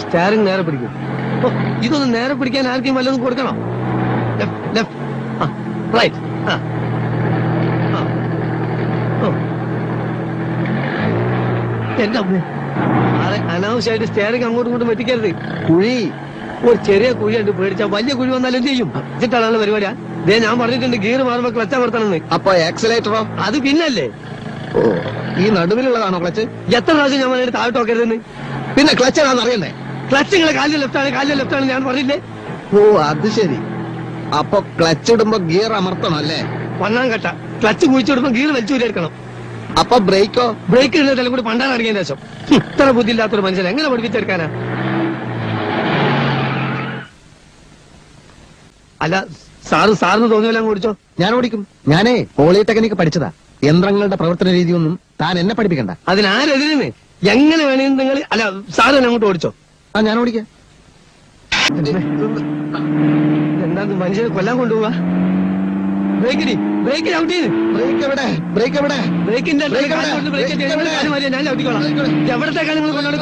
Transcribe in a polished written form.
Steering നേരെ പിടിക്കും. ഓ, ഇതൊന്ന് നേരെ പിടിക്കാൻ ആർക്കും വല്ലതും കൊടുക്കണം. Left right. എന്റെ അമ്മ, അനാവശ്യമായിട്ട് സ്റ്റാറിങ് അങ്ങോട്ടും ഇങ്ങോട്ടും വെട്ടിക്കരുത്. കുഴി, ഒരു ചെറിയ കുഴി ഉണ്ട്, പേടിച്ചാ വലിയ കുഴി വന്നാലും എന്ത് ചെയ്യും? വെച്ചിട്ടാണ് പരിപാടിയാ. ദേ ഞാൻ പറഞ്ഞിട്ടുണ്ട് ഗിയർ മാറുമ്പോ ക്ലച്ച് അമർത്തണമെന്ന്. അപ്പൊ ആക്സിലേറ്ററോ? അത് പിന്നല്ലേ. ഓ, ഈ നടുവിലുള്ളതാണോ ക്ലച്ച്? എത്ര പ്രാവശ്യം ഞാൻ പറഞ്ഞിട്ട് താഴോട്ട് നോക്കരുതെന്ന്. പിന്നെ ക്ലച്ച് ഏതാണെന്ന് അറിയണ്ടേ? ക്ലച്ച് നിങ്ങളെ കാലിൽ ലെഫ്റ്റ് ആണ് ഞാൻ പറഞ്ഞില്ലേ. ഓ, അത് ശരി. അപ്പൊ ക്ലച്ച് ഇടുമ്പോ ഗിയർ അമർത്തണം അല്ലേ? ഒന്നാം കട്ട ക്ലച്ച് കുഴിച്ചിടുമ്പോ ഗിയർ വലിച്ചൂരെടുക്കണം. അപ്പൊ ബ്രേക്കോ? ബ്രേക്ക് ഇടുന്നതെല്ലാം കൂടി പണ്ടാൻ അടങ്ങിയ ശേഷം. ഇത്ര ബുദ്ധിയില്ലാത്തൊരു മനുഷ്യൻ എങ്ങനെ പഠിപ്പിച്ചെടുക്കാനാ? അല്ല സാറിന് തോന്നിയെല്ലാം കുടിച്ചോ? ഞാൻ ഓടിക്കും. ഞാനേ പോളിടെക്നിക്ക് പഠിച്ചതാ. യന്ത്രങ്ങളുടെ പ്രവർത്തന രീതിയൊന്നും താൻ എന്നെ പഠിപ്പിക്കണ്ട. അതിനാരെതിരെന്ന് എങ്ങനെ വേണമെന്ന് നിങ്ങൾ അല്ല സാറ് തന്നെ അങ്ങോട്ട് ഓടിച്ചോ. ആ, ഞാൻ ഓടിക്കാം. എന്താ മനുഷ്യനെ കൊല്ലാൻ കൊണ്ടുപോവാ? ബ്രേക്ക് ഔട്ട് ചെയ്ത്. ബ്രേക്ക് എവിടെ? ബ്രേക്ക് എവിടെ? ബ്രേക്കിന്റെ ഞാൻ ഔട്ടിക്കോളാം. എവിടത്തേക്കാണ് നിങ്ങൾ കൊണ്ടോട്?